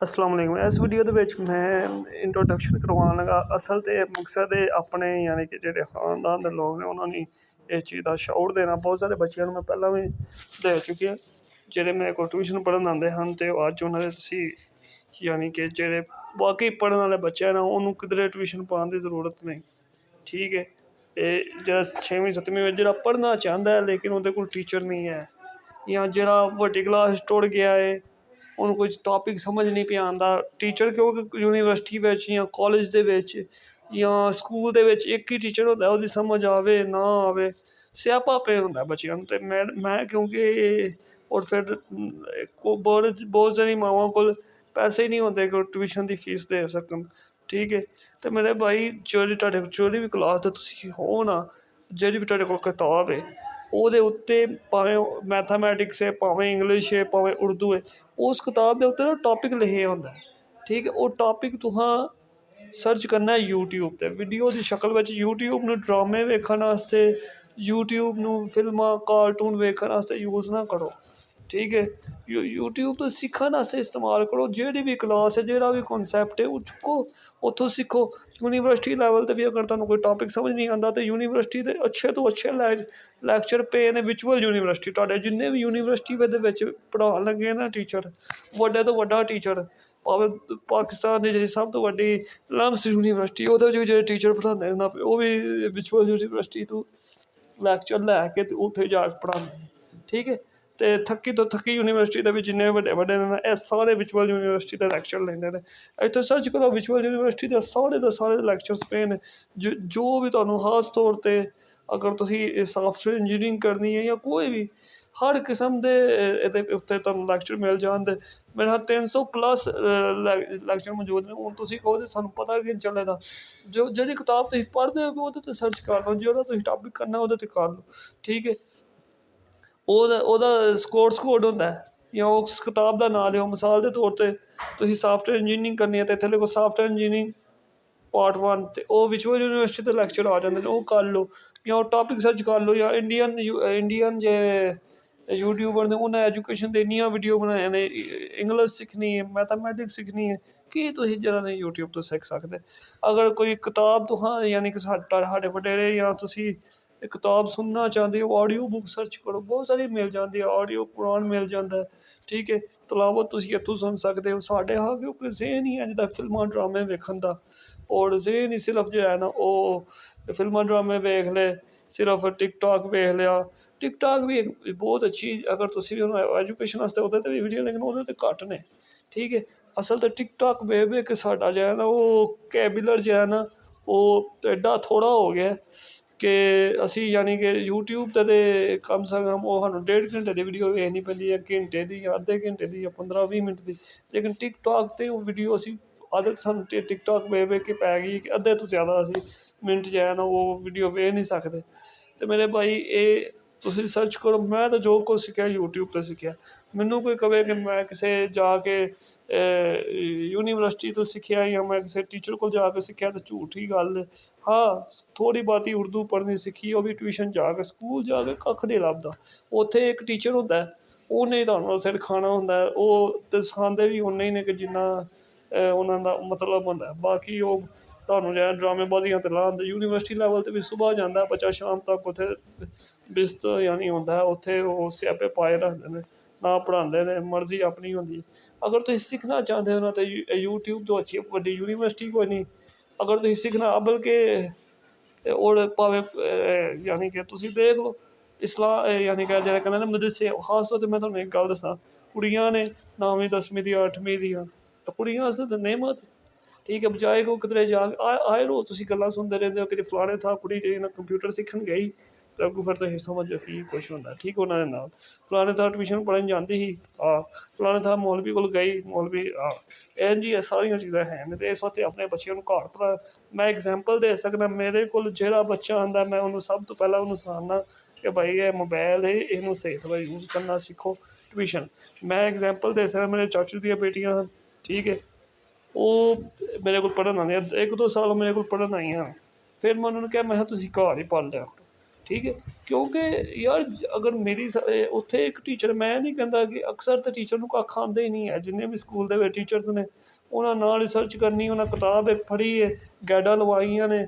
अस्सलाम वालेकुम। इस वीडियो दे विच मैं इंट्रोडक्शन करवान लगा असल ते मकसद है अपने यानी कि जेह्ड़े खानदान दे लोग ने उन्होंने इस चीज़ का शऊर देना। बहुत सारे बच्चों मैं पहला भी दे चुके जेह्ड़े मेरे को ट्यूशन पढ़न आंदे हैं तो अज्ज उन्होंने तुसी यानी कि जेह्ड़े बाकी पढ़न वाले बच्चे ने उन्होंने किधरे ट्यूशन पाने की जरूरत नहीं। ठीक है, जेह्ड़ा 6वीं 7वीं में जेह्ड़ा पढ़ना चाहता है लेकिन उहदे कोल टीचर नहीं है, या जेह्ड़ा वड्डी क्लास टुर गया है उन्होंने कुछ टॉपिक समझ नहीं पे आंदा, टीचर क्योंकि यूनिवर्सिटी बिच या कॉलेज दे विच या स्कूल दे विच एक ही टीचर होंदा है, ओह्दी समझ आवे ना आवे स्यापा पे होंदा बच्चेआं नूं। ते मैं क्योंकि और फिर बहुत सारी मावां कोल पैसे ही नहीं होंदे कि ट्यूशन की फीस दे सकन। ठीक है, तो मेरे भाई जेह्ड़ी भी क्लास ते तुसीं हो ना, जेह्ड़ी भी तुहाडे कोल कताब है ओह्दे उत्ते भावें मैथामैटिक्स है, भावें इंग्लिश है, भावें उर्दू है, उस कताब दे उत्ते ना टॉपिक लिखे होंदा है। ठीक है, ओह् टॉपिक तुहां सर्च करना है यूट्यूब ते वीडियो की शक्ल विच। यूट्यूब नूं ड्रामे वेखण आस्ते, यूट्यूब नूं फिल्मां कार्टून वेखण आस्ते यूज़ ना करो। ठीक है, यूट्यूब तो सीखण आस्ते इस्तेमाल करो। जेह्ड़ी भी क्लास है, जेह्ड़ा भी कॉन्सैप्ट है ओह् चुक्को उत्थों सीखो। यूनिवर्सिटी लैवल ते भी अगर तुहानूं कोई टॉपिक समझ नहीं आंदा ते यूनिवर्सिटी दे अच्छे तो अच्छे लैक्चर पे ने। विचुअल यूनिवर्सिटी तुहाडे जिन्ने भी यूनिवर्सिटी दे विच पढ़ान लगे ना टीचर, वड्डे तो वड्डा टीचर भावें पाकिस्तान दी जेह्ड़ी सब तो वड्डी लम्स यूनिवर्सिटी ओह्दे बिच भी जेह्ड़े टीचर पढ़ांदे न ओह् भी विचुअल यूनिवर्सिटी तो लैक्चर लैके ते उत्थे जाके पढ़ांदे। ठीक है, ते थक्की तो थक्की यूनिवर्सिटी दे भी जिन्ने बड्डे बड्डे न एह् सारे विचुअल यूनिवर्सिटी दे लैक्चर लैंदे ने। इत्थे सर्च करो विचुअल यूनिवर्सिटी दे सारे लैक्चर्स पे ने। जो भी तुहानूं खास तौर ते अगर तुसीं साफ्टवेयर इंजीनियरिंग करनी है या कोई भी हर किस्म दे एह्दे उत्ते तुहानूं लैक्चर मिल जान। ते मेरे ख्याल 300+ लैक्चर मौजूद ने। हून तुसीं कहो ते सानूं पता गै निं चले दा। जेह्ड़ी कताब तुसीं पढ़दे हो ओह्दे ते सर्च कर लो, जेह्ड़ा तुसीं टॉपिक करना ओह्दे ते कर लो। ठीक है, ओह्दा कोर्स कोड होंदा है जां उस कताब दा नांऽ लेओ। मिसाल दे तौर ते तुसीं साफ्टवेयर इंजीनियरिंग करनी है ते इत्थे लिखो साफ्टवेयर इंजीनियरिंग पार्ट 1 ते ओह् विचुअल यूनिवर्सिटी दे लैक्चर आ जांदे ने, ओह् कर लो। जां ओह् टॉपिक सर्च कर लो। जां इंडियन जे यूट्यूबर ने उ'नें एजुकेशन दे इन्नियां वीडियो बनाए ने। इंग्लिश सिक्खनी है, मैथामैटिक्स सिक्खनी है, कि तुसीं जेह्ड़ा नहीं यूट्यूब तो सिक्ख सकदे। अगर कोई कताब तुहां यानी कि साढ़े वडेरे जां तुसीं किताब सुनना चाहते हो ऑडियो बुक सर्च करो, बहुत सारी मिल जाती है। ऑडियो कुरान मिल जाता है। ठीक है, तलावत तुसीं इत्थों सुन सकते हो। साढ़े हा क्योंकि ज़हन ही है जिद्दां फिल्मां ड्रामे वेखण दा, और ज़हन ही सिर्फ जो है ना ओह् फिल्मां ड्रामे वेख ले, सिर्फ टिकटॉक वेख लिया। टिकटॉक भी एक बहुत अच्छी अगर तुसीं भी एजुकेशन आस्ते ओह्दे ते भी वीडियो, लेकिन ओह्दे ते घट्ट ने। ठीक है, असल ते टिकटॉक वेख के साडा जो है ना ओह् कैबुलर जो है ना ओह् एड्डा थोड़ा हो गया कि असी यानी कि यूट्यूब ते कम से कम ओह् सानूं 1.5 घंटे दी वीडियो वेखनी पैंदी है, घंटे दी जां अद्धे घंटे दी जां 15-20 मिनट दी। लेकिन टिकटॉक ते ओह् वीडियो असी आदत सानूं टिकटॉक वेख के पै गई कि अद्धे तो ज़्यादा असी मिनट जो है ना ओह् वीडियो वेख नहीं सकदे। ते मेरे भाई एह् तुसीं सर्च करो। मैं तो जो कुछ सिक्खेआ यूट्यूब तो सिक्खेआ। मैनू कोई कहे कि मैं किसे जाके यूनिवर्सिटी तो सिक्खेआ जां मैं किसे टीचर को जाके सिक्खेआ ते झूठी गल्ल है। हाँ, थोड़ी बहुती उर्दू पढ़नी सिक्खी ओह् भी ट्यूशन जाके, स्कूल जाके कक्ख निं लभदा। उत्थे एक टीचर होंदा है, उ'न्ने तुहानूं सखाना होंदा है। ओह् ते सखांदे बी उन्ना ही ने कि जिन्ना उन्हां दा मतलब होंदा है। बाकी ओह् तुहानूं जो है ड्रामेबाजियां ते लांदे। यूनिवर्सिटी लैवल ते भी सुबह जांदा बच्चा, शाम तक उत्थे बिस्त यानी होंदा है। उत्थे ओह् स्यापे पाए रखदे ने, ना पढ़ांदे ने, मर्जी अपनी होंदी है। अगर तुसीं सिक्खना चाहते हो ना तो यूट्यूब तो अच्छी वड्डी यूनिवर्सिटी कोई नहीं। अगर तुसीं सिक्खना बल्कि होर भावें यानी कि तुसीं देख लो यानी कि जेह्ड़े कहंदे ना मदरसे, खास तौर ते मैं तुहानूं इक गल्ल दस्सां, कुड़ियां ने 9वीं 10वीं दियां 8वीं दियां कुड़ियां आस्तै ते नेमत। ठीक है, बजाए को किधरे जा आए रोज़ तुसीं गल्लां सुनदे रैंह्दे हो कि फलाने थां कुड़ी कंप्यूटर सिक्खन गेई ते अग्गों फिर तुसीं समझो कि कुछ होंदा। ठीक उ'नां दे नाल फलाने थां ट्यूशन पढ़न जांदी ही, फलाने थां मौलवी कोल गई, मौलवी इंज ही सारियां चीज़ां हैं न। ते इस वास्ते अपने बच्चेआं नूं घर पढ़ा। मैं एग्जाम्पल दे सकना, मेरे कोल जेह्ड़ा बच्चा आंदा मैं उन्नूं सब तो पैह्लां उन्नूं सखाना कि भाई एह् मोबाइल है, इनूं स्हेई तरह यूज़ करना सिक्खो। ट्यूशन मैं एग्जाम्पल दे सकना, मेरे चाचू दियां बेटियां न। ठीक है, ओह् मेरे कोल पढ़न आंदियां, 1-2 साल मेरे कोल पढ़न आइयां। फिर मैं उन्होंने कहा मैं तुसीं घर ही पढ़ लिया करो। ਠੀਕ ਹੈ। ਕਿਉਂਕਿ ਯਾਰ ਅਗਰ ਮੇਰੀ ਉੱਥੇ ਇੱਕ ਟੀਚਰ, ਮੈਂ ਨਹੀਂ ਕਹਿੰਦਾ ਕਿ ਅਕਸਰ ਤਾਂ ਟੀਚਰ ਨੂੰ ਕੱਖ ਆਉਂਦਾ ਹੀ ਨਹੀਂ ਹੈ, ਜਿੰਨੇ ਵੀ ਸਕੂਲ ਦੇ ਵਿੱਚ ਟੀਚਰਸ ਨੇ ਉਹਨਾਂ ਨਾਲ ਰਿਸਰਚ ਕਰਨੀ, ਉਹਨਾਂ ਕਿਤਾਬ ਇੱਕ ਫੜੀ ਹੈ, ਗਾਈਡਾਂ ਲਵਾਈਆਂ ਨੇ,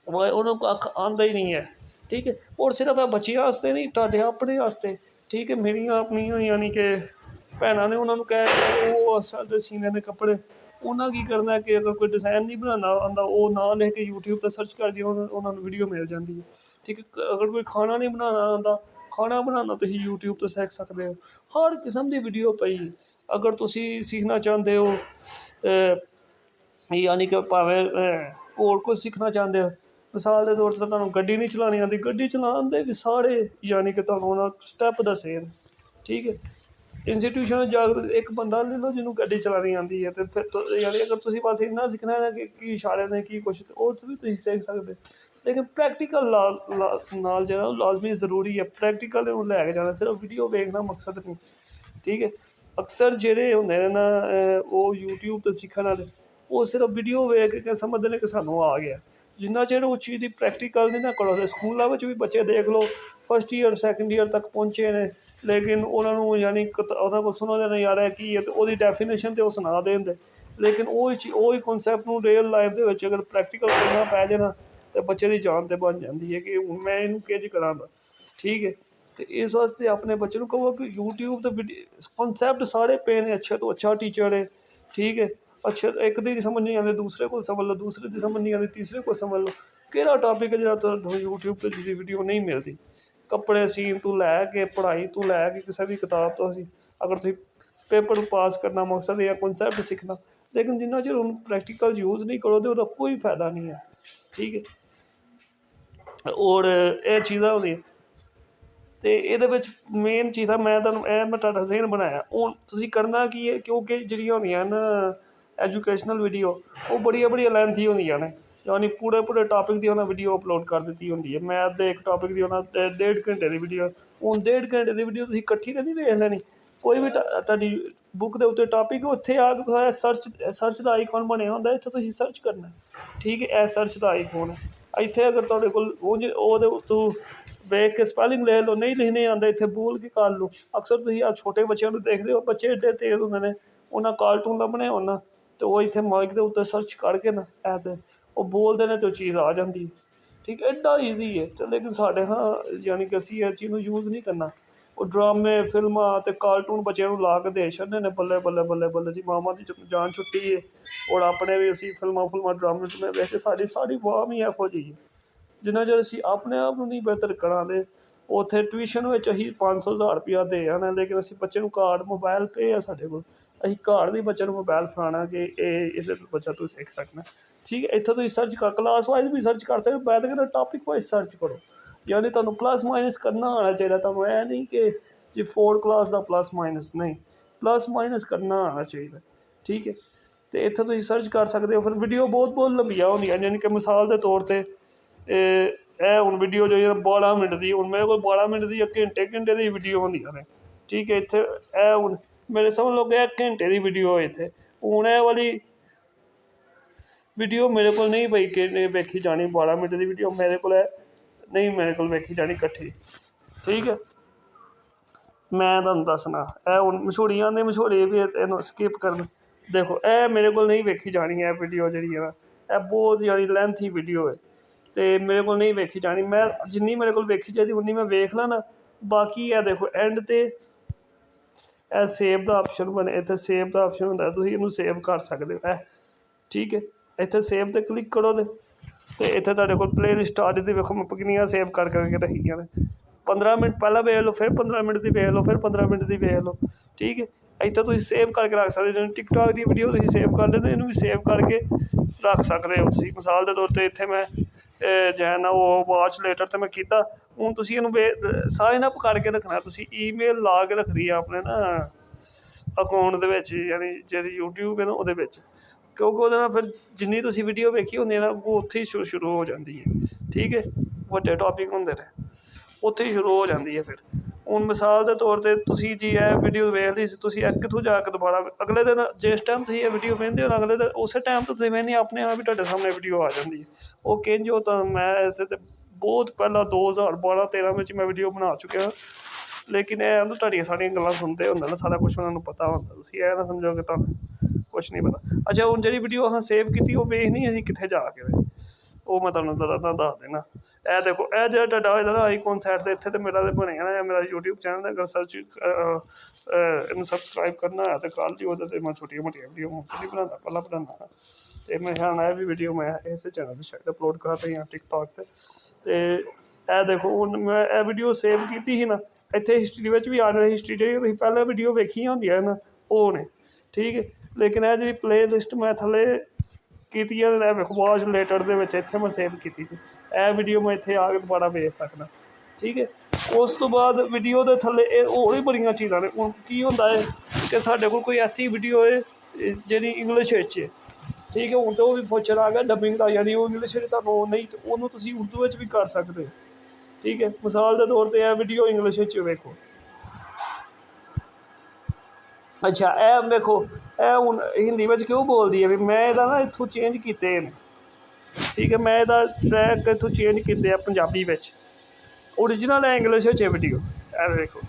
ਉਹਨਾਂ ਨੂੰ ਕੱਖ ਆਉਂਦਾ ਹੀ ਨਹੀਂ ਹੈ, ਠੀਕ ਹੈ। ਔਰ ਸਿਰਫ ਬੱਚਿਆਂ ਵਾਸਤੇ ਨਹੀਂ, ਤੁਹਾਡੇ ਆਪਣੇ ਵਾਸਤੇ, ਠੀਕ ਹੈ। ਮੇਰੀਆਂ ਆਪਣੀਆਂ ਯਾਨੀ ਕਿ ਭੈਣਾਂ ਨੇ, ਉਹਨਾਂ ਨੂੰ ਕਹਿ ਉਹ ਅਸਲ ਦੇ ਸੀਨੇ ਦੇ ਕੱਪੜੇ, ਉਹਨਾਂ ਕੀ ਕਰਨਾ ਕਿ ਅਗਰ ਕੋਈ ਡਿਜ਼ਾਇਨ ਨਹੀਂ ਬਣਾਉਣਾ ਆਉਂਦਾ, ਉਹ ਨਾ ਲੈ ਕੇ ਯੂਟਿਊਬ 'ਤੇ ਸਰਚ ਕਰਦੀ, ਉਹਨਾਂ ਨੂੰ ਵੀਡੀਓ ਮਿਲ ਜਾਂਦੀ ਹੈ, ਠੀਕ ਹੈ। ਅਗਰ ਕੋਈ ਖਾਣਾ ਨਹੀਂ ਬਣਾਉਣਾ ਆਉਂਦਾ, ਖਾਣਾ ਬਣਾਉਣਾ ਤੁਸੀਂ ਯੂਟਿਊਬ ਤੋਂ ਸਿੱਖ ਸਕਦੇ ਹੋ, ਹਰ ਕਿਸਮ ਦੀ ਵੀਡੀਓ ਪਈ। ਅਗਰ ਤੁਸੀਂ ਸਿੱਖਣਾ ਚਾਹੁੰਦੇ ਹੋ ਯਾਨੀ ਕਿ ਭਾਵੇਂ ਹੋਰ ਕੁਝ ਸਿੱਖਣਾ ਚਾਹੁੰਦੇ ਹੋ, ਮਿਸਾਲ ਦੇ ਤੌਰ 'ਤੇ ਤੁਹਾਨੂੰ ਗੱਡੀ ਨਹੀਂ ਚਲਾਉਣੀ ਆਉਂਦੀ, ਗੱਡੀ ਚਲਾਉਣ ਦੇ ਵੀ ਸਾਰੇ ਯਾਨੀ ਕਿ ਤੁਹਾਨੂੰ ਉਹਨਾਂ ਸਟੈਪ ਦੱਸੇ ਨੇ, ਠੀਕ ਹੈ। ਇੰਸਟੀਟਿਊਸ਼ਨ ਜਾ ਕੇ ਇੱਕ ਬੰਦਾ ਲੈ ਲਓ ਜਿਹਨੂੰ ਗੱਡੀ ਚਲਾਉਣੀ ਆਉਂਦੀ ਹੈ, ਅਤੇ ਫਿਰ ਯਾਨੀ ਅਗਰ ਤੁਸੀਂ ਬਸ ਇੰਨਾ ਸਿੱਖਣਾ ਹੈ ਕਿ ਕੀ ਇਸ਼ਾਰੇ ਨੇ ਕੀ ਕੁਛ, ਉਹ ਵੀ ਤੁਸੀਂ ਸਿੱਖ ਸਕਦੇ। ਲੇਕਿਨ ਪ੍ਰੈਕਟੀਕਲ ਨਾਲ ਜਿਹੜਾ ਉਹ ਲਾਜ਼ਮੀ ਜ਼ਰੂਰੀ ਹੈ, ਪ੍ਰੈਕਟੀਕਲ ਨੂੰ ਲੈ ਕੇ ਜਾਣਾ, ਸਿਰਫ ਵੀਡੀਓ ਵੇਖਣਾ ਮਕਸਦ ਨਹੀਂ, ਠੀਕ ਹੈ। ਅਕਸਰ ਜਿਹੜੇ ਹੁੰਦੇ ਨੇ ਨਾ ਉਹ ਯੂਟਿਊਬ ਤੋਂ ਸਿੱਖਣ ਵਾਲੇ, ਉਹ ਸਿਰਫ ਵੀਡੀਓ ਵੇਖ ਕੇ ਸਮਝਦੇ ਨੇ ਕਿ ਸਾਨੂੰ ਆ ਗਿਆ। ਜਿੰਨਾ ਚਿਰ ਉਸ ਚੀਜ਼ ਦੀ ਪ੍ਰੈਕਟੀਕਲ ਨਹੀਂ ਨਾ ਕਰੋ, ਸਕੂਲਾਂ ਵਿੱਚ ਵੀ ਬੱਚੇ ਦੇਖ ਲਓ ਫਸਟ ਈਅਰ ਸੈਕਿੰਡ ਈਅਰ ਤੱਕ ਪਹੁੰਚੇ ਨੇ, ਲੇਕਿਨ ਉਹਨਾਂ ਨੂੰ ਯਾਨੀ ਉਹਦਾ ਕੁਛ ਉਹਨਾਂ ਦਾ ਨਜ਼ਾਰਾ ਕੀ ਹੈ, ਅਤੇ ਉਹਦੀ ਡੈਫੀਨੇਸ਼ਨ ਤਾਂ ਉਹ ਸੁਣਾ ਦਿੰਦੇ, ਲੇਕਿਨ ਉਹੀ ਕੌਨਸੈਪਟ ਨੂੰ ਰੀਅਲ ਲਾਈਫ ਦੇ ਵਿੱਚ ਅਗਰ ਪ੍ਰੈਕਟੀਕਲ ਕਰਨਾ ਪੈ ਜਾਏ ਨਾ, ਤਾਂ ਬੱਚੇ ਦੀ ਜਾਨ 'ਤੇ ਬਣ ਜਾਂਦੀ ਹੈ ਕਿ ਹੁਣ ਮੈਂ ਇਹਨੂੰ ਕਿੰਝ ਕਰਾਂਗਾ, ਠੀਕ ਹੈ। ਅਤੇ ਇਸ ਵਾਸਤੇ ਆਪਣੇ ਬੱਚੇ ਨੂੰ ਕਹੋ ਕਿ ਯੂਟਿਊਬ 'ਤੇ ਕੌਨਸੈਪਟ ਸਾਰੇ ਪਏ ਨੇ, ਅੱਛੇ ਤੋਂ ਅੱਛਾ ਟੀਚਰ ਹੈ, ਠੀਕ ਹੈ। ਅੱਛਾ, ਇੱਕ ਦੀ ਸਮਝ ਨਹੀਂ ਆਉਂਦੀ ਦੂਸਰੇ ਕੋਲ ਸਮਝ ਲਓ, ਦੂਸਰੇ ਦੀ ਸਮਝ ਨਹੀਂ ਆਉਂਦੀ ਤੀਸਰੇ ਕੋਲ ਸਮਝ ਲਓ। ਕਿਹੜਾ ਟਾਪਿਕ ਹੈ ਜਿਹੜਾ ਤੁਹਾਨੂੰ ਯੂਟਿਊਬ 'ਤੇ ਜਿਹਦੀ ਵੀਡੀਓ ਨਹੀਂ ਮਿਲਦੀ। ਕੱਪੜੇ ਸੀਨ ਤੋਂ ਲੈ ਕੇ, ਪੜ੍ਹਾਈ ਤੋਂ ਲੈ ਕੇ, ਕਿਸੇ ਵੀ ਕਿਤਾਬ ਤੋਂ ਅਸੀਂ ਅਗਰ ਤੁਸੀਂ ਪੇਪਰ ਪਾਸ ਕਰਨਾ ਮਕਸਦ ਜਾਂ ਕੌਨਸੈਪਟ ਸਿੱਖਣਾ, ਲੇਕਿਨ ਜਿੰਨਾ ਚਿਰ ਉਹਨੂੰ ਪ੍ਰੈਕਟੀਕਲ ਯੂਜ਼ ਨਹੀਂ ਕਰੋ ਤਾਂ ਉਹਦਾ ਕੋਈ ਫਾਇਦਾ ਨਹੀਂ ਹੈ, ਠੀਕ ਹੈ। ਔਰ ਇਹ ਚੀਜ਼ਾਂ ਹੁੰਦੀਆਂ, ਅਤੇ ਇਹਦੇ ਵਿੱਚ ਮੇਨ ਚੀਜ਼ਾਂ ਮੈਂ ਤੁਹਾਡਾ ਜ਼ਿਹਨ ਬਣਾਇਆ। ਹੁਣ ਤੁਸੀਂ ਕਰਨਾ ਕੀ ਹੈ, ਕਿਉਂਕਿ ਜਿਹੜੀਆਂ ਹੁੰਦੀਆਂ ਨਾ ਐਜੂਕੇਸ਼ਨਲ ਵੀਡੀਓ, ਉਹ ਬੜੀਆਂ ਲੈਂਥੀ ਹੁੰਦੀਆਂ ਨੇ, ਯਾਨੀ ਪੂਰੇ ਟਾਪਿਕ ਦੀ ਉਹਨਾਂ ਵੀਡੀਓ ਅਪਲੋਡ ਕਰ ਦਿੱਤੀ ਹੁੰਦੀ ਹੈ। ਮੈਥ ਦੇ ਇੱਕ ਟਾਪਿਕ ਦੀ ਉਹਨਾਂ 1.5 ਘੰਟੇ ਦੀ ਵੀਡੀਓ, ਹੁਣ 1.5 ਘੰਟੇ ਦੀ ਵੀਡੀਓ ਤੁਸੀਂ ਇਕੱਠੀ ਤਾਂ ਨਹੀਂ ਵੇਖ ਲੈਣੀ, ਕੋਈ ਵੀ ਤੁਹਾਡੀ ਬੁੱਕ ਦੇ ਉੱਤੇ ਟਾਪਿਕ, ਉੱਥੇ ਆ ਕੇ ਸਰਚ ਦਾ ਆਈਕਨ ਬਣਿਆ ਹੁੰਦਾ, ਇੱਥੇ ਤੁਸੀਂ ਸਰਚ ਕਰਨਾ, ਠੀਕ ਹੈ। ਇਹ ਸਰਚ ਦਾ ਆਈਕਨ ਹੈ, ਇੱਥੇ ਅਗਰ ਤੁਹਾਡੇ ਕੋਲ ਉਹਦੇ ਉੱਤੋਂ ਵੇਖ ਕੇ ਸਪੈਲਿੰਗ ਲੈ ਲਓ, ਨਹੀਂ ਲਿਖਣੇ ਆਉਂਦਾ ਇੱਥੇ ਬੋਲ ਕੇ ਕਰ ਲਓ। ਅਕਸਰ ਤੁਸੀਂ ਆਹ ਛੋਟੇ ਬੱਚਿਆਂ ਨੂੰ ਦੇਖਦੇ ਹੋ, ਬੱਚੇ ਐਡੇ ਤੇਜ਼ ਹੁੰਦੇ ਨੇ, ਉਹਨਾਂ ਕਾਰਟੂਨ ਲੱਭਣੇ ਉਹਨਾਂ, ਅਤੇ ਉਹ ਇੱਥੇ ਮਾਈਕ ਦੇ ਉੱਤੇ ਸਰਚ ਕਰਕੇ ਨਾ ਤੇ ਉਹ ਬੋਲਦੇ ਨੇ ਅਤੇ ਉਹ ਚੀਜ਼ ਆ ਜਾਂਦੀ, ਠੀਕ, ਐਡਾ ਈਜ਼ੀ ਹੈ। ਅਤੇ ਲੇਕਿਨ ਸਾਡੇ ਯਾਨੀ ਕਿ ਅਸੀਂ ਇਹ ਚੀਜ਼ ਨੂੰ ਯੂਜ਼ ਨਹੀਂ ਕਰਨਾ, ਉਹ ਡਰਾਮੇ ਫਿਲਮਾਂ ਅਤੇ ਕਾਰਟੂਨ ਬੱਚਿਆਂ ਨੂੰ ਲਾ ਕੇ ਦੇ ਛੱਡਦੇ ਨੇ, ਬੱਲੇ ਬੱਲੇ ਜੀ ਮਾਵਾਂ ਦੀ ਜਾਨ ਛੁੱਟੀ ਹੈ। ਔਰ ਆਪਣੇ ਵੀ ਅਸੀਂ ਫਿਲਮਾਂ ਡਰਾਮੇ ਵੇਖ ਕੇ ਸਾਡੀ ਸਾਰੀ ਵਾਹ ਹੀ ਇਹੋ ਜਿਹੀ ਹੈ। ਜਿੰਨਾ ਚਿਰ ਅਸੀਂ ਆਪਣੇ ਆਪ ਨੂੰ ਨਹੀਂ ਬਿਹਤਰ ਕਰਾਂਗੇ, ਉੱਥੇ ਟਿਊਸ਼ਨ ਵਿੱਚ ਅਸੀਂ 500-1000 ਰੁਪਇਆ ਦੇ ਆਉਣਾ, ਲੇਕਿਨ ਅਸੀਂ ਬੱਚੇ ਨੂੰ ਕਾਰਡ ਮੋਬਾਇਲ ਪਏ ਆ ਸਾਡੇ ਕੋਲ, ਅਸੀਂ ਘਰ ਵੀ ਬੱਚੇ ਨੂੰ ਮੋਬਾਇਲ ਫੜਾਉਣਾ ਕਿ ਇਹਦੇ ਬੱਚਾ ਤੂੰ ਸਿੱਖ ਸਕਣਾ, ਠੀਕ ਹੈ। ਇੱਥੋਂ ਤੁਸੀਂ ਸਰਚ ਕਰ, ਕਲਾਸ ਵਾਈਜ਼ ਵੀ ਸਰਚ ਕਰ ਸਕਦੇ ਹੋ, ਮੈਂ ਤਾਂ ਕਹਿੰਦਾ ਟਾਪਿਕ ਵਾਈਜ਼ ਸਰਚ ਕਰੋ, ਯਾਨੀ ਤੁਹਾਨੂੰ ਪਲੱਸ ਮਾਈਨਸ ਕਰਨਾ ਆਉਣਾ ਚਾਹੀਦਾ। ਤੁਹਾਨੂੰ ਇਹ ਨਹੀਂ ਕਿ ਜੀ 4 ਕਲਾਸ ਦਾ ਪਲੱਸ ਮਾਈਨਸ, ਨਹੀਂ, ਪਲੱਸ ਮਾਈਨਸ ਕਰਨਾ ਆਉਣਾ ਚਾਹੀਦਾ, ਠੀਕ ਹੈ। ਅਤੇ ਇੱਥੇ ਤੁਸੀਂ ਸਰਚ ਕਰ ਸਕਦੇ ਹੋ। ਫਿਰ ਵੀਡੀਓ ਬਹੁਤ ਲੰਬੀਆਂ ਹੁੰਦੀਆਂ, ਯਾਨੀ ਕਿ ਮਿਸਾਲ ਦੇ ਤੌਰ 'ਤੇ ਇਹ ਹੁਣ ਵੀਡੀਓ ਜੋ 12 ਮਿੰਟ ਦੀ, ਹੁਣ ਮੇਰੇ ਕੋਲ 12 ਮਿੰਟ ਦੀ ਜਾਂ ਘੰਟੇ ਦੀ ਵੀਡੀਓ ਹੁੰਦੀਆਂ ਨੇ, ਠੀਕ ਹੈ। ਇੱਥੇ ਇਹ ਹੁਣ ਮੇਰੇ ਸਮਝ ਲਓ ਕਿ 1 ਘੰਟੇ ਦੀ ਵੀਡੀਓ ਹੈ ਇੱਥੇ, ਹੁਣ ਇਹ ਵਾਲੀ ਵੀਡੀਓ ਮੇਰੇ ਕੋਲ ਨਹੀਂ ਪਈ ਕਿ ਵੇਖੀ ਜਾਣੀ, 12 ਮਿੰਟ ਦੀ ਵੀਡੀਓ ਮੇਰੇ ਕੋਲ ਵੇਖੀ ਜਾਣੀ ਇਕੱਠੀ, ਠੀਕ ਹੈ। ਮੈਂ ਤੁਹਾਨੂੰ ਦੱਸਣਾ, ਇਹ ਹੁਣ ਮਸ਼ਹੂਰੀਆਂ ਦੇ ਮਸ਼ਹੂਰੀ ਵੀ ਇਹਨੂੰ ਸਕਿਪ ਕਰਨ, ਦੇਖੋ ਇਹ ਮੇਰੇ ਕੋਲ ਨਹੀਂ ਵੇਖੀ ਜਾਣੀ ਹੈ ਵੀਡੀਓ ਜਿਹੜੀ ਹੈ ਨਾ, ਇਹ ਬਹੁਤ ਯਾਨੀ ਲੈਂਥੀ ਵੀਡੀਓ ਹੈ, ਅਤੇ ਮੇਰੇ ਕੋਲ ਨਹੀਂ ਵੇਖੀ ਜਾਣੀ। ਮੈਂ ਜਿੰਨੀ ਮੇਰੇ ਕੋਲ ਵੇਖੀ ਚਾਹੀਦੀ ਉਨੀ ਮੈਂ ਵੇਖ ਲੈਣਾ, ਬਾਕੀ ਇਹ ਦੇਖੋ ਐਂਡ 'ਤੇ ਇਹ ਸੇਵ ਦਾ ਆਪਸ਼ਨ ਬਣੇ, ਇੱਥੇ ਸੇਵ ਦਾ ਆਪਸ਼ਨ ਹੁੰਦਾ, ਤੁਸੀਂ ਇਹਨੂੰ ਸੇਵ ਕਰ ਸਕਦੇ ਹੋ, ਠੀਕ ਹੈ। ਇੱਥੇ ਸੇਵ 'ਤੇ ਕਲਿੱਕ ਕਰੋ ਅਤੇ ਇੱਥੇ ਤੁਹਾਡੇ ਕੋਲ ਪਲੇਅ ਲਿਸਟ ਆ ਜਾਂਦੀ, ਵੇਖੋ ਮੈਂ ਕਿੰਨੀਆਂ ਸੇਵ ਕਰਕੇ ਰੱਖੀਆਂ ਨੇ। 15 ਮਿੰਟ ਪਹਿਲਾਂ ਵੇਖ ਲਓ, ਫਿਰ 15 ਮਿੰਟ ਦੀ ਵੇਖ ਲਓ, ਫਿਰ 15 ਮਿੰਟ ਦੀ ਵੇਖ ਲਓ, ਠੀਕ ਹੈ। ਇੱਥੇ ਤੁਸੀਂ ਸੇਵ ਕਰਕੇ ਰੱਖ ਸਕਦੇ ਹੋ, ਜਿਵੇਂ ਟਿਕਟੋਕ ਦੀ ਵੀਡੀਓ ਤੁਸੀਂ ਸੇਵ ਕਰ ਲੈਂਦੇ, ਇਹਨੂੰ ਵੀ ਸੇਵ ਕਰਕੇ ਰੱਖ ਸਕਦੇ ਹੋ ਤੁਸੀਂ। ਮਿਸਾਲ ਦੇ ਤੌਰ 'ਤੇ ਇੱਥੇ ਮੈਂ ਨਾ ਉਹ ਵਾਚ ਲੇਟਰ 'ਤੇ ਮੈਂ ਕੀਤਾ, ਹੁਣ ਤੁਸੀਂ ਇਹਨੂੰ ਸਾਈਨ ਅਪ ਕਰਕੇ ਰੱਖਣਾ, ਤੁਸੀਂ ਈਮੇਲ ਲਾ ਕੇ ਰੱਖਣੀ ਆ ਆਪਣੇ ਨਾ ਅਕਾਊਂਟ ਦੇ ਵਿੱਚ, ਯਾਨੀ ਜਿਹੜੀ ਯੂਟਿਊਬ ਹੈ ਨਾ ਉਹਦੇ ਵਿੱਚ, ਕਿਉਂਕਿ ਉਹਦੇ ਨਾਲ ਫਿਰ ਜਿੰਨੀ ਤੁਸੀਂ ਵੀਡੀਓ ਵੇਖੀ ਹੁੰਦੀ ਹੈ ਨਾ ਉਹ ਉੱਥੇ ਹੀ ਸ਼ੁਰੂ ਹੋ ਜਾਂਦੀ ਹੈ, ਠੀਕ ਹੈ। ਵੱਡੇ ਟੋਪਿਕ ਹੁੰਦੇ ਨੇ ਉੱਥੇ ਹੀ ਸ਼ੁਰੂ ਹੋ ਜਾਂਦੀ ਹੈ। ਫਿਰ ਹੁਣ ਮਿਸਾਲ ਦੇ ਤੌਰ 'ਤੇ ਤੁਸੀਂ ਜੀ ਇਹ ਵੀਡੀਓ ਵੇਖ ਲਈ ਸੀ, ਤੁਸੀਂ ਇਹ ਕਿੱਥੋਂ ਜਾ ਕੇ ਦੁਬਾਰਾ ਅਗਲੇ ਦਿਨ ਜਿਸ ਟਾਈਮ ਤੁਸੀਂ ਇਹ ਵੀਡੀਓ ਵੇਖਦੇ ਹੋ ਅਗਲੇ ਦਿਨ ਉਸੇ ਟਾਈਮ ਤੋਂ ਤੁਸੀਂ ਵੇਖਦੇ ਆਪਣੇ ਆਪ ਹੀ ਤੁਹਾਡੇ ਸਾਹਮਣੇ ਵੀਡੀਓ ਆ ਜਾਂਦੀ ਹੈ। ਉਹ ਕਿੰਝ ਉਹ ਤਾਂ ਮੈਂ ਇੱਥੇ ਤੇ ਬਹੁਤ ਪਹਿਲਾਂ 2012-13 ਵਿੱਚ ਮੈਂ ਵੀਡੀਓ ਬਣਾ ਚੁੱਕਿਆ, ਲੇਕਿਨ ਇਹ ਨਾ ਤੁਹਾਡੀਆਂ ਸਾਰੀਆਂ ਗੱਲਾਂ ਸੁਣਦੇ ਹੁੰਦੇ ਨਾ, ਸਾਰਾ ਕੁਛ ਉਹਨਾਂ ਨੂੰ ਪਤਾ ਹੁੰਦਾ, ਤੁਸੀਂ ਇਹ ਨਾ ਸਮਝੋ ਕਿ ਤੁਹਾਨੂੰ ਕੁਛ ਨਹੀਂ ਪਤਾ। ਅੱਛਾ ਹੁਣ ਜਿਹੜੀ ਵੀਡੀਓ ਅਸੀਂ ਸੇਵ ਕੀਤੀ ਉਹ ਵੇਖ ਨਹੀਂ ਅਸੀਂ ਕਿੱਥੇ ਜਾ ਕੇ ਵੇ, ਉਹ ਮੈਂ ਤੁਹਾਨੂੰ ਦੱਸ ਦੇਣਾ। ਇਹ ਦੇਖੋ ਇਹ ਜਿਹੜਾ ਤੁਹਾਡਾ ਇਹਦਾ ਆਈਕਨ ਸਾਈਡ 'ਤੇ ਇੱਥੇ ਤੇ ਮੇਰਾ ਤਾਂ ਬਣਿਆ ਨਾ, ਮੇਰਾ ਯੂਟਿਊਬ ਚੈਨਲ ਹੈ, ਅਗਰ ਸਰਚ ਇਹਨੂੰ ਸਬਸਕ੍ਰਾਈਬ ਕਰਨਾ ਹੈ ਤਾਂ ਕਰ ਲਿਓ। ਉਹਦੇ 'ਤੇ ਮੈਂ ਛੋਟੀਆਂ ਮੋਟੀਆਂ ਵੀਡੀਓ ਨਹੀਂ ਬਣਾਉਂਦਾ, ਪਹਿਲਾਂ ਬਣਾਉਂਦਾ ਅਤੇ ਮੈਂ ਹੁਣ ਇਹ ਵੀ ਵੀਡੀਓ ਮੈਂ ਇਸੇ ਚੈਨਲ 'ਤੇ ਸ਼ਾਇਦ ਅਪਲੋਡ ਕਰ ਰਹੀ ਹਾਂ ਟਿਕਟੋਕ 'ਤੇ। ਅਤੇ ਇਹ ਦੇਖੋ ਹੁਣ ਮੈਂ ਇਹ ਵੀਡੀਓ ਸੇਵ ਕੀਤੀ ਸੀ ਨਾ, ਇੱਥੇ ਹਿਸਟਰੀ ਵਿੱਚ ਵੀ ਆ ਜਾਣਾ, ਹਿਸਟਰੀ ਜਿਹੜੀ ਤੁਸੀਂ ਪਹਿਲਾਂ ਵੀਡੀਓ ਵੇਖੀਆਂ ਹੁੰਦੀਆਂ ਨਾ ਉਹ ਨੇ, ਠੀਕ ਹੈ। ਲੇਕਿਨ ਇਹ ਜਿਹੜੀ ਪਲੇ ਲਿਸਟ ਮੈਂ ਥੱਲੇ ਕੀਤੀ ਹੈ ਵੇਖੋ ਵਾਚ ਰਿਲੇਟਡ ਦੇ ਵਿੱਚ ਇੱਥੇ ਮੈਂ ਸੇਵ ਕੀਤੀ ਸੀ, ਇਹ ਵੀਡੀਓ ਮੈਂ ਇੱਥੇ ਆ ਕੇ ਦੁਬਾਰਾ ਵੇਖ ਸਕਦਾ, ਠੀਕ ਹੈ। ਉਸ ਤੋਂ ਬਾਅਦ ਵੀਡੀਓ ਦੇ ਥੱਲੇ ਇਹ ਹੋਰ ਵੀ ਬੜੀਆਂ ਚੀਜ਼ਾਂ ਨੇ। ਹੁਣ ਕੀ ਹੁੰਦਾ ਹੈ ਕਿ ਸਾਡੇ ਕੋਲ ਕੋਈ ਐਸੀ ਵੀਡੀਓ ਹੈ ਜਿਹੜੀ ਇੰਗਲਿਸ਼ ਵਿੱਚ ਹੈ, ਠੀਕ ਹੈ। ਹੁਣ ਤਾਂ ਉਹ ਵੀ ਫੀਚਰ ਆ ਗਿਆ ਡਬਿੰਗ ਦਾ, ਯਾਨੀ ਉਹ ਇੰਗਲਿਸ਼ ਵਿੱਚ ਤੁਹਾਨੂੰ ਨਹੀਂ ਉਹਨੂੰ ਤੁਸੀਂ ਉਰਦੂ ਵਿੱਚ ਵੀ ਕਰ ਸਕਦੇ ਹੋ, ਠੀਕ ਹੈ। ਮਿਸਾਲ ਦੇ ਤੌਰ 'ਤੇ ਇਹ ਵੀਡੀਓ ਇੰਗਲਿਸ਼ ਵਿੱਚ ਵੇਖੋ। ਅੱਛਾ ਇਹ ਵੇਖੋ ਇਹ ਹੁਣ ਹਿੰਦੀ ਵਿੱਚ ਕਿਉਂ ਬੋਲਦੀ ਹੈ ਵੀ ਮੈਂ ਇਹਦਾ ਨਾ ਇੱਥੋਂ ਚੇਂਜ ਕੀਤੇ ਨੇ, ਠੀਕ ਹੈ। ਮੈਂ ਇਹਦਾ ਟਰੈਕ ਇੱਥੋਂ ਚੇਂਜ ਕੀਤੇ ਆ ਪੰਜਾਬੀ ਵਿੱਚ, ਓਰੀਜਨਲ ਹੈ ਇੰਗਲਿਸ਼ ਵਿੱਚ ਇਹ ਵੀਡੀਓ, ਇਹ ਵੇਖੋ,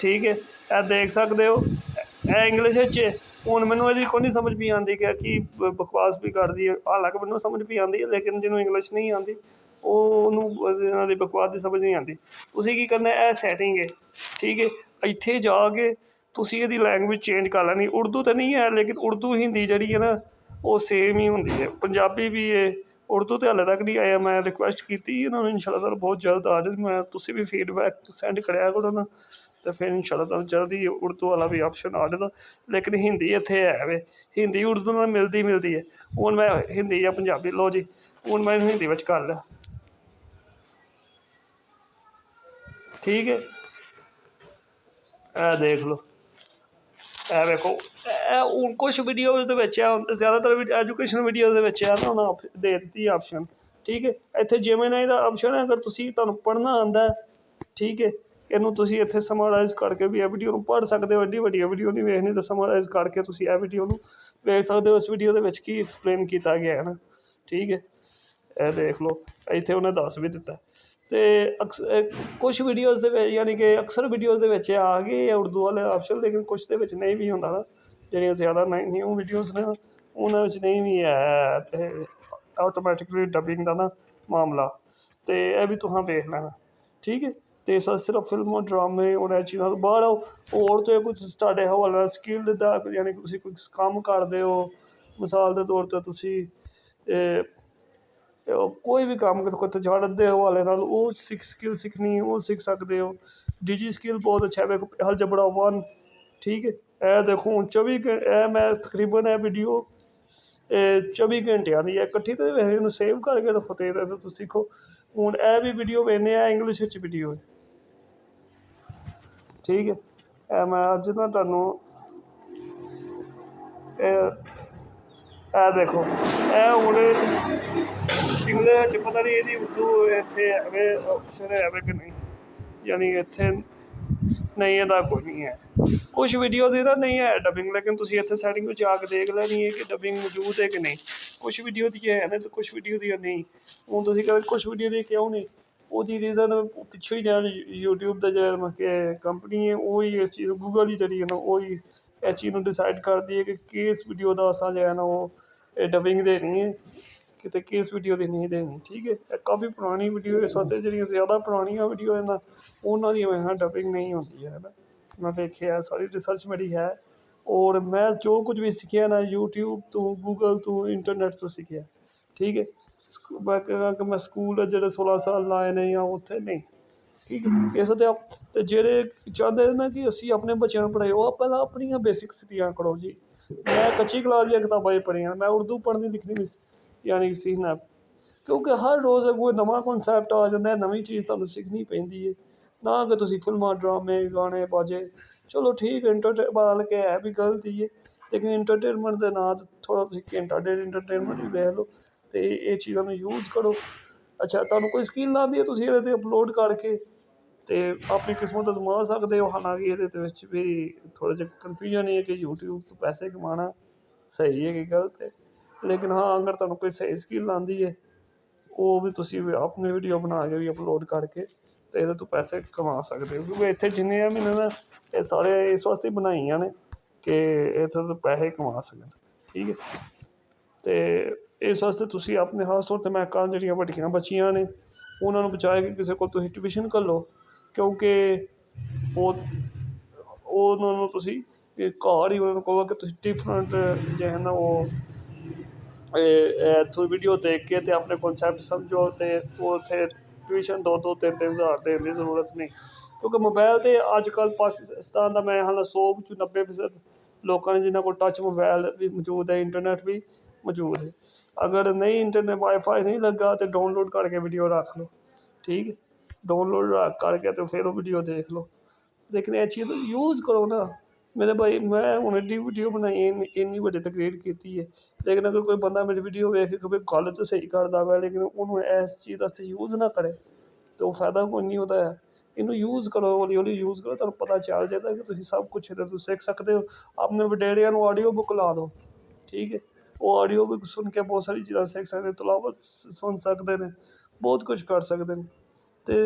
ਠੀਕ ਹੈ। ਇਹ ਦੇਖ ਸਕਦੇ ਹੋ ਇਹ ਇੰਗਲਿਸ਼ ਵਿੱਚ। ਹੁਣ ਮੈਨੂੰ ਇਹਦੀ ਕੋਈ ਨਹੀਂ ਸਮਝ ਵੀ ਆਉਂਦੀ ਕਿ ਕੀ ਬਕਵਾਸ ਵੀ ਕਰਦੀ ਹੈ, ਹਾਲਾਂਕਿ ਮੈਨੂੰ ਸਮਝ ਵੀ ਆਉਂਦੀ ਹੈ, ਲੇਕਿਨ ਜਿਹਨੂੰ ਇੰਗਲਿਸ਼ ਨਹੀਂ ਆਉਂਦੀ ਉਹਨੂੰ ਇਹਨਾਂ ਦੀ ਬਕਵਾਸ ਦੀ ਸਮਝ ਨਹੀਂ ਆਉਂਦੀ। ਤੁਸੀਂ ਕੀ ਕਰਨਾ, ਇਹ ਸੈਟਿੰਗ ਹੈ, ਠੀਕ ਹੈ। ਇੱਥੇ ਜਾ ਕੇ ਤੁਸੀਂ ਇਹਦੀ ਲੈਂਗੁਏਜ ਚੇਂਜ ਕਰ ਲੈਣੀ, ਉਰਦੂ ਤਾਂ ਨਹੀਂ ਹੈ ਲੇਕਿਨ ਉਰਦੂ ਹਿੰਦੀ ਜਿਹੜੀ ਹੈ ਨਾ ਉਹ ਸੇਮ ਹੀ ਹੁੰਦੀ ਹੈ, ਪੰਜਾਬੀ ਵੀ ਹੈ, ਉਰਦੂ ਤਾਂ ਹਾਲੇ ਤੱਕ ਨਹੀਂ ਆਇਆ। ਮੈਂ ਰਿਕੁਐਸਟ ਕੀਤੀ ਇਹਨਾਂ ਨੂੰ, ਇਨਸ਼ਾਅੱਲਾ ਬਹੁਤ ਜਲਦ ਆ ਜਾਏ। ਮੈਂ ਤੁਸੀਂ ਵੀ ਫੀਡਬੈਕ ਸੈਂਡ ਕਰਿਆ ਕਰੋ ਨਾ, ਅਤੇ ਫਿਰ ਇਨਸ਼ਾਅੱਲਾ ਜਲਦੀ ਉਰਦੂ ਵਾਲਾ ਵੀ ਆਪਸ਼ਨ ਆ ਜਾਏਗਾ। ਲੇਕਿਨ ਹਿੰਦੀ ਇੱਥੇ ਹੈ ਵੇ, ਹਿੰਦੀ ਉਰਦੂ ਨਾਲ ਮਿਲਦੀ ਹੈ। ਹੁਣ ਮੈਂ ਹਿੰਦੀ ਜਾਂ ਪੰਜਾਬੀ ਲਓ ਜੀ, ਹੁਣ ਮੈਂ ਇਹਨੂੰ ਹਿੰਦੀ ਵਿੱਚ ਕਰ ਲਿਆ, ਠੀਕ ਹੈ। ਇਹ ਦੇਖ ਲਓ, ਇਹ ਵੇਖੋ ਇਹ ਹੁਣ ਕੁਛ ਵੀਡੀਓ ਦੇ ਵਿੱਚ ਆ, ਜ਼ਿਆਦਾਤਰ ਐਜੂਕੇਸ਼ਨ ਵੀਡੀਓ ਦੇ ਵਿੱਚ ਆ ਨਾ ਉਹਨਾਂ ਦੇ ਦਿੱਤੀ ਆਪਸ਼ਨ, ਠੀਕ ਹੈ। ਇੱਥੇ ਜੈਮੀਨਾਈ ਦਾ ਆਪਸ਼ਨ ਹੈ, ਅਗਰ ਤੁਹਾਨੂੰ ਪੜ੍ਹਨਾ ਆਉਂਦਾ, ਠੀਕ ਹੈ, ਇਹਨੂੰ ਤੁਸੀਂ ਇੱਥੇ ਸਮਰਾਈਜ਼ ਕਰਕੇ ਵੀ ਇਹ ਵੀਡੀਓ ਨੂੰ ਪੜ੍ਹ ਸਕਦੇ ਹੋ। ਐਡੀ ਵੱਡੀਆਂ ਵੀਡੀਓ ਨਹੀਂ ਵੇਖਣੀ ਤਾਂ ਸਮਰਾਈਜ਼ ਕਰਕੇ ਤੁਸੀਂ ਇਹ ਵੀਡੀਓ ਨੂੰ ਵੇਖ ਸਕਦੇ ਹੋ। ਇਸ ਵੀਡੀਓ ਦੇ ਵਿੱਚ ਕੀ ਐਕਸਪਲੇਨ ਕੀਤਾ ਗਿਆ ਹੈ ਨਾ, ਠੀਕ ਹੈ। ਇਹ ਦੇਖ ਲਓ ਇੱਥੇ ਉਹਨੇ ਦੱਸ ਵੀ ਦਿੱਤਾ। ਅਤੇ ਕੁਛ ਵੀਡੀਓਜ਼ ਦੇ ਵਿੱਚ ਯਾਨੀ ਕਿ ਅਕਸਰ ਵੀਡੀਓਜ਼ ਦੇ ਵਿੱਚ ਆ ਗਏ ਉਰਦੂ ਵਾਲੇ ਆਪਸ਼ਨ, ਲੇਕਿਨ ਕੁਛ ਦੇ ਵਿੱਚ ਨਹੀਂ ਵੀ ਹੁੰਦਾ ਨਾ, ਜਿਹੜੀਆਂ ਜ਼ਿਆਦਾ ਨਿਊ ਵੀਡੀਓਜ਼ ਨੇ ਉਹਨਾਂ ਵਿੱਚ ਨਹੀਂ ਵੀ ਹੈ ਆਟੋਮੈਟਿਕਲੀ ਡਬਿੰਗ ਦਾ ਨਾ ਮਾਮਲਾ, ਅਤੇ ਇਹ ਵੀ ਤੁਸੀਂ ਵੇਖ ਲੈਣਾ, ਠੀਕ ਹੈ। ਅਤੇ ਸਿਰਫ ਫਿਲਮਾਂ ਡਰਾਮੇ ਉਹਨਾਂ ਚੀਜ਼ਾਂ ਤੋਂ ਬਾਹਰ ਆਓ, ਹੋਰ ਤਾਂ ਕੁਛ ਤੁਹਾਡੇ ਹਵਾਲੇ ਨਾਲ ਸਕਿੱਲ ਦਾ, ਯਾਨੀ ਕਿ ਤੁਸੀਂ ਕੋਈ ਕੰਮ ਕਰਦੇ ਹੋ, ਮਿਸਾਲ ਦੇ ਤੌਰ 'ਤੇ ਤੁਸੀਂ ਕੋਈ ਵੀ ਕੰਮ ਤਜਾਰਤ ਦੇ ਹਵਾਲੇ ਨਾਲ ਉਹ ਸਕਿੱਲ ਸਿੱਖਣੀ ਉਹ ਸਿੱਖ ਸਕਦੇ ਹੋ। ਡਿਜੀ ਸਕਿੱਲ ਬਹੁਤ ਅੱਛਾ ਹੈ, ਵੇਖੋ ਅਲਜਬਰਾ 1, ਠੀਕ ਹੈ। ਇਹ ਦੇਖੋ ਹੁਣ 24 ਇਹ ਮੈਂ ਤਕਰੀਬਨ ਇਹ ਵੀਡੀਓ 24 ਘੰਟਿਆਂ ਦੀ ਹੈ ਇਕੱਠੀ, ਤਾਂ ਇਹਨੂੰ ਸੇਵ ਕਰਕੇ ਰੱਖੋ ਅਤੇ ਤੁਸੀਂ ਸਿੱਖੋ। ਹੁਣ ਇਹ ਵੀ ਵੀਡੀਓ ਵੇਖਦੇ ਆ ਇੰਗਲਿਸ਼ ਵਿੱਚ ਵੀਡੀਓ ਹੈ, ਠੀਕ ਹੈ। ਇਹ ਮੈਂ ਅੱਜ ਨਾ ਤੁਹਾਨੂੰ ਇਹ ਦੇਖੋ ਇਹ ਹੁਣ ਇੰਗਲਿਸ਼ ਵਿੱਚ ਪਤਾ ਨਹੀਂ ਇਹਦੀ ਉਰਦੂ ਇੱਥੇ ਐਵੇਂ ਆਪਸ਼ਨ ਹੈ ਕਿ ਨਹੀਂ, ਯਾਨੀ ਇੱਥੇ ਨਹੀਂ ਇਹਦਾ ਕੋਈ ਨਹੀਂ ਹੈ। ਕੁਛ ਵੀਡੀਓ ਦੀ ਨਾ ਨਹੀਂ ਹੈ ਡਬਿੰਗ, ਲੇਕਿਨ ਤੁਸੀਂ ਇੱਥੇ ਸੈਟਿੰਗ ਵਿੱਚ ਆ ਕੇ ਦੇਖ ਲੈਣੀ ਹੈ ਕਿ ਡਬਿੰਗ ਮੌਜੂਦ ਹੈ ਕਿ ਨਹੀਂ। ਕੁਛ ਵੀਡੀਓ ਦੀ ਹੈ ਨਾ ਅਤੇ ਕੁਛ ਵੀਡੀਓ ਦੀ ਨਹੀਂ। ਹੁਣ ਤੁਸੀਂ ਕਹਿੰਦੇ ਕੁਛ ਵੀਡੀਓ ਦੀ ਕਿਉਂ ਨਹੀਂ, ਉਹਦੀ ਰੀਜ਼ਨ ਪਿੱਛੋਂ ਹੀ ਜਿਹੜਾ ਯੂਟਿਊਬ ਦਾ ਜਿਹੜਾ ਕੰਪਨੀ ਹੈ ਉਹੀ ਇਸ ਚੀਜ਼ ਗੂਗਲ ਹੀ ਜਿਹੜੀ ਹੈ ਨਾ ਉਹੀ ਇਸ ਚੀਜ਼ ਨੂੰ ਡਿਸਾਈਡ ਕਰਦੀ ਹੈ ਕਿ ਕਿਸ ਵੀਡੀਓ ਦਾ ਅਸਾਂ ਜਿਹੜਾ ਨਾ ਉਹ ਡਬਿੰਗ ਦੇਣੀ ਹੈ ਕਿਤੇ ਕਿਸ ਵੀਡੀਓ ਦੀ ਨਹੀਂ ਦੇਣੀ, ਠੀਕ ਹੈ। ਇਹ ਕਾਫੀ ਪੁਰਾਣੀ ਵੀਡੀਓ ਇਸ ਵਾਸਤੇ ਜਿਹੜੀਆਂ ਜ਼ਿਆਦਾ ਪੁਰਾਣੀਆਂ ਵੀਡੀਓ ਹੈ ਨਾ ਉਹਨਾਂ ਦੀ ਡਬਿੰਗ ਨਹੀਂ ਹੁੰਦੀ ਹੈ ਨਾ, ਮੈਂ ਵੇਖਿਆ ਸਾਰੀ ਰਿਸਰਚ ਮੇਰੀ ਹੈ। ਔਰ ਮੈਂ ਜੋ ਕੁਝ ਵੀ ਸਿੱਖਿਆ ਨਾ ਯੂਟਿਊਬ ਤੋਂ ਗੂਗਲ ਤੋਂ ਇੰਟਰਨੈਟ ਤੋਂ ਸਿੱਖਿਆ, ਠੀਕ ਹੈ। ਮੈਂ ਕਹਾਂ ਕਿ ਮੈਂ ਸਕੂਲ ਜਿਹੜੇ 16 ਸਾਲ ਲਾਏ ਨੇ ਜਾਂ ਉੱਥੇ ਨਹੀਂ, ਠੀਕ ਹੈ। ਇਸ ਅਤੇ ਜਿਹੜੇ ਚਾਹੁੰਦੇ ਨਾ ਕਿ ਅਸੀਂ ਆਪਣੇ ਬੱਚਿਆਂ ਨੂੰ ਪੜ੍ਹਾਈਏ ਉਹ ਪਹਿਲਾਂ ਆਪਣੀਆਂ ਬੇਸਿਕ ਸਟੱਡੀਆਂ ਕਰੋ ਜੀ। ਮੈਂ ਕੱਚੀ ਕਲਾਸ ਦੀਆਂ ਕਿਤਾਬਾਂ ਹੀ ਪੜ੍ਹੀਆਂ, ਮੈਂ ਉਰਦੂ ਪੜ੍ਹਨੀ ਲਿਖਣੀ ਵੀ ਯਾਨੀ ਸੀ ਨਾ, ਕਿਉਂਕਿ ਹਰ ਰੋਜ਼ ਕੋਈ ਨਵਾਂ ਕਨਸੈਪਟ ਆ ਜਾਂਦਾ, ਨਵੀਂ ਚੀਜ਼ ਤੁਹਾਨੂੰ ਸਿੱਖਣੀ ਪੈਂਦੀ ਹੈ। ਨਾ ਕਿ ਤੁਸੀਂ ਫਿਲਮਾਂ ਡਰਾਮੇ ਗਾਣੇ ਬਾਜੇ, ਚਲੋ ਠੀਕ ਇੰਟਰਟੇਨਮੈਂਟ ਕੇ ਹੈ ਵੀ ਗਲਤ ਹੀ ਹੈ, ਲੇਕਿਨ ਇੰਟਰਟੇਨਮੈਂਟ ਦੇ ਨਾਂ 'ਤੇ ਥੋੜ੍ਹਾ ਤੁਸੀਂ ਘੰਟਾ ਡੇਢ ਇੰਟਰਟੇਨਮੈਂਟ ਵੀ ਲੈ ਲਓ ਅਤੇ ਇਹ ਚੀਜ਼ਾਂ ਨੂੰ ਯੂਜ਼ ਕਰੋ। ਅੱਛਾ ਤੁਹਾਨੂੰ ਕੋਈ ਸਕਿੱਲ ਆਉਂਦੀ ਹੈ ਤੁਸੀਂ ਇਹਦੇ 'ਤੇ ਅਪਲੋਡ ਕਰਕੇ ਅਤੇ ਆਪਣੀ ਕਿਸਮਤ ਅਜ਼ਮਾ ਸਕਦੇ ਹੋ। ਹਾਲਾਂਕਿ ਇਹਦੇ ਦੇ ਵਿੱਚ ਵੀ ਥੋੜ੍ਹਾ ਜਿਹਾ ਕਨਫਿਊਜ਼ਨ ਹੈ ਕਿ ਯੂਟਿਊਬ ਤੋਂ ਪੈਸੇ ਕਮਾਉਣਾ ਸਹੀ ਹੈ ਕਿ ਗਲਤ ਹੈ, ਲੇਕਿਨ ਹਾਂ ਅਗਰ ਤੁਹਾਨੂੰ ਕੋਈ ਸਹੀ ਸਕਿੱਲ ਆਉਂਦੀ ਹੈ ਉਹ ਵੀ ਤੁਸੀਂ ਆਪਣੀ ਵੀਡੀਓ ਬਣਾ ਕੇ ਵੀ ਅਪਲੋਡ ਕਰਕੇ ਅਤੇ ਇਹਦੇ ਤੋਂ ਪੈਸੇ ਕਮਾ ਸਕਦੇ ਹੋ। ਕਿਉਂਕਿ ਇੱਥੇ ਜਿੰਨੇ ਆ ਮੈਨੂੰ ਨਾ ਇਹ ਸਾਰੇ ਇਸ ਵਾਸਤੇ ਬਣਾਈਆਂ ਨੇ ਕਿ ਇੱਥੇ ਤੋਂ ਪੈਸੇ ਕਮਾ ਸਕਣ, ਠੀਕ ਹੈ। ਅਤੇ ਇਸ ਵਾਸਤੇ ਤੁਸੀਂ ਆਪਣੇ ਖਾਸ ਤੌਰ 'ਤੇ ਮੈਂ ਕਹਾਂ ਜਿਹੜੀਆਂ ਵੱਡੀਆਂ ਬੱਚੀਆਂ ਨੇ ਉਹਨਾਂ ਨੂੰ ਬਚਾਏ ਕਿ ਕਿਸੇ ਕੋਲ ਤੁਸੀਂ ਟਿਊਸ਼ਨ ਘੱਲੋ, ਕਿਉਂਕਿ ਉਹ ਉਹਨਾਂ ਨੂੰ ਤੁਸੀਂ ਘਰ ਹੀ ਉਹਨਾਂ ਨੂੰ ਕਹੋ ਕਿ ਤੁਸੀਂ ਡਿਫਰੈਂਟ ਜੋ ਹੈ ਨਾ ਉਹ ਇੱਥੋਂ ਵੀਡੀਓ ਦੇਖ ਕੇ ਅਤੇ ਆਪਣੇ ਕਨਸੈਪਟ ਸਮਝੋ ਅਤੇ ਉੱਥੇ ਟਿਊਸ਼ਨ 2-2 3-3 ਹਜ਼ਾਰ ਦੇਣ ਦੀ ਜ਼ਰੂਰਤ ਨਹੀਂ। ਕਿਉਂਕਿ ਮੋਬਾਇਲ 'ਤੇ ਅੱਜ ਕੱਲ੍ਹ ਪਾਕਿਸਤਾਨ ਦਾ ਮੈਂ ਹਾਲੇ 100 ਵਿੱਚੋਂ 90% ਲੋਕਾਂ ਨੇ ਜਿਨ੍ਹਾਂ ਕੋਲ ਟੱਚ ਮੋਬਾਇਲ ਵੀ ਮੌਜੂਦ ਹੈ, ਇੰਟਰਨੈਟ ਵੀ ਮੌਜੂਦ ਹੈ। ਅਗਰ ਨਹੀਂ ਇੰਟਰਨੈਟ ਵਾਈਫਾਈ ਨਹੀਂ ਲੱਗਾ ਤਾਂ ਡਾਊਨਲੋਡ ਕਰਕੇ ਵੀਡੀਓ ਰੱਖ ਲਓ, ਠੀਕ ਹੈ। ਡਾਊਨਲੋਡ ਕਰਕੇ ਅਤੇ ਫਿਰ ਉਹ ਵੀਡੀਓ ਦੇਖ ਲਓ, ਲੇਕਿਨ ਇਹ ਚੀਜ਼ ਯੂਜ਼ ਕਰੋ ਨਾ। ਮੇਰੇ ਭਾਈ ਮੈਂ ਹੁਣ ਐਡੀ ਵੀਡੀਓ ਬਣਾਈ ਇੰਨੀ ਵੱਡੀ ਤਕਰੀਰ ਕੀਤੀ ਹੈ, ਲੇਕਿਨ ਅਗਰ ਕੋਈ ਬੰਦਾ ਮੇਰੀ ਵੀਡੀਓ ਵੇਖ ਕੇ ਕੋਈ ਗੱਲ ਤਾਂ ਸਹੀ ਕਰਦਾ ਵਾ ਲੇਕਿਨ ਉਹਨੂੰ ਇਸ ਚੀਜ਼ ਵਾਸਤੇ ਯੂਜ਼ ਨਾ ਕਰੇ ਤਾਂ ਉਹ ਫਾਇਦਾ ਕੋਈ ਨਹੀਂ ਉਹਦਾ ਹੈ। ਇਹਨੂੰ ਯੂਜ਼ ਕਰੋ, ਹੌਲੀ ਹੌਲੀ ਯੂਜ਼ ਕਰੋ, ਤੁਹਾਨੂੰ ਪਤਾ ਚੱਲ ਜਾਂਦਾ ਕਿ ਤੁਸੀਂ ਸਭ ਕੁਛ ਇਹਦੇ ਤੋਂ ਸਿੱਖ ਸਕਦੇ ਹੋ। ਆਪਣੇ ਵਡੇਰਿਆਂ ਨੂੰ ਆਡੀਓ ਬੁੱਕ ਲਾ ਦਿਓ, ਠੀਕ ਹੈ। ਉਹ ਆਡੀਓ ਬੁੱਕ ਸੁਣ ਕੇ ਬਹੁਤ ਸਾਰੀ ਚੀਜ਼ਾਂ ਸਿੱਖ ਸਕਦੇ, ਤਲਾਵਤ ਸੁਣ ਸਕਦੇ ਨੇ, ਬਹੁਤ ਕੁਛ ਕਰ ਸਕਦੇ ਨੇ। ਅਤੇ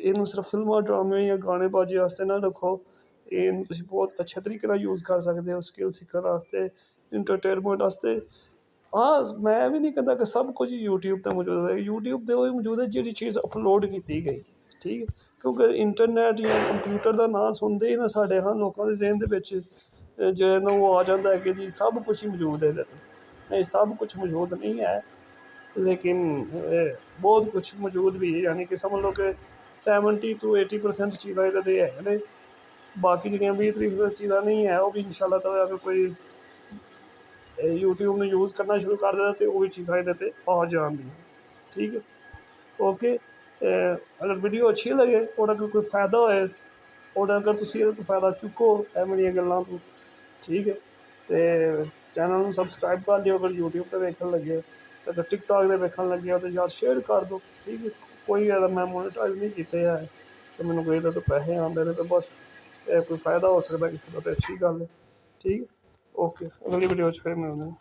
ਇਹਨੂੰ ਸਿਰਫ ਫਿਲਮਾਂ ਡਰਾਮੇ ਜਾਂ ਗਾਣੇ ਬਾਜ਼ੀ ਵਾਸਤੇ ਨਾ ਰੱਖੋ, ਇਹਨੂੰ ਤੁਸੀਂ ਬਹੁਤ ਅੱਛੇ ਤਰੀਕੇ ਨਾਲ ਯੂਜ਼ ਕਰ ਸਕਦੇ ਹੋ ਸਕਿੱਲ ਸਿੱਖਣ ਵਾਸਤੇ, ਇੰਟਰਟੇਨਮੈਂਟ ਵਾਸਤੇ। ਹਾਂ ਮੈਂ ਵੀ ਨਹੀਂ ਕਹਿੰਦਾ ਕਿ ਸਭ ਕੁਝ ਯੂਟਿਊਬ 'ਤੇ ਮੌਜੂਦ ਹੈ, ਯੂਟਿਊਬ 'ਤੇ ਉਹ ਹੀ ਮੌਜੂਦ ਹੈ ਜਿਹੜੀ ਚੀਜ਼ ਅਪਲੋਡ ਕੀਤੀ ਗਈ, ਠੀਕ ਹੈ। ਕਿਉਂਕਿ ਇੰਟਰਨੈਟ ਜਾਂ ਕੰਪਿਊਟਰ ਦਾ ਨਾਂ ਸੁਣਦੇ ਹੀ ਨਾ ਸਾਡੇ ਲੋਕਾਂ ਦੇ ਜ਼ਿਹਨ ਦੇ ਵਿੱਚ ਜੋ ਨਾ ਉਹ ਆ ਜਾਂਦਾ ਹੈ ਕਿ ਜੀ ਸਭ ਕੁਛ ਹੀ ਮੌਜੂਦ ਹੈ ਇਹਦੇ 'ਤੇ। ਨਹੀਂ ਸਭ ਕੁਛ ਮੌਜੂਦ ਨਹੀਂ ਹੈ, ਲੇਕਿਨ ਬਹੁਤ ਕੁਛ ਮੌਜੂਦ ਵੀ ਹੈ, ਯਾਨੀ ਕਿ ਸਮਝ ਲਓ ਕਿ 70 ਤੋਂ 80% ਚੀਜ਼ਾਂ ਇਹਦੇ 'ਤੇ ਹੈ ਨੇ। ਬਾਕੀ ਜਿਹੜੀਆਂ 20-30% ਚੀਜ਼ਾਂ ਨਹੀਂ ਹੈ ਉਹ ਵੀ ਇਨਸ਼ਾਅੱਲਾ ਤਾਲਾ ਅਗਰ ਕੋਈ ਯੂਟਿਊਬ ਨੂੰ ਯੂਜ਼ ਕਰਨਾ ਸ਼ੁਰੂ ਕਰ ਦਿੰਦਾ ਅਤੇ ਉਹ ਵੀ ਚੀਜ਼ਾਂ ਇਹਦੇ 'ਤੇ ਆ ਜਾਣਗੀਆਂ, ਠੀਕ ਹੈ। ਓਕੇ ਅਗਰ ਵੀਡੀਓ ਅੱਛੀ ਲੱਗੇ ਔਰ ਅਗਰ ਕੋਈ ਫਾਇਦਾ ਹੋਏ ਔਰ ਅਗਰ ਤੁਸੀਂ ਇਹਦੇ ਤੋਂ ਫਾਇਦਾ ਚੁੱਕੋ ਐਵੇਂ ਦੀਆਂ ਗੱਲਾਂ ਤੋਂ, ਠੀਕ ਹੈ। ਅਤੇ ਚੈਨਲ ਨੂੰ ਸਬਸਕ੍ਰਾਈਬ ਕਰ ਲਿਓ ਅਗਰ ਯੂਟਿਊਬ 'ਤੇ ਵੇਖਣ ਲੱਗੇ ਹੋ, ਅਗਰ ਟਿਕਟੋਕ 'ਤੇ ਵੇਖਣ ਲੱਗੇ ਹੋ ਤਾਂ ਯਾਰ ਸ਼ੇਅਰ ਕਰ ਦਿਓ, ਠੀਕ ਹੈ। ਕੋਈ ਇਹਦਾ ਮੈਂ ਮੋਨੀਟਾਈਜ਼ ਨਹੀਂ ਕੀਤੇ ਹੈ ਅਤੇ ਮੈਨੂੰ ਕੋਈ ਇਹਦੇ ਤੋਂ ਪੈਸੇ ਆਉਂਦੇ ਨੇ ਤਾਂ ਬਸ ਕੋਈ ਫਾਇਦਾ ਹੋ ਸਕਦਾ ਕਿਸੇ ਦਾ ਤਾਂ ਅੱਛੀ ਗੱਲ ਹੈ, ਠੀਕ ਹੈ। ਓਕੇ ਅਗਲੀ ਵੀਡੀਓ 'ਚ ਫਿਰ ਮਿਲਦੇ ਹਾਂ।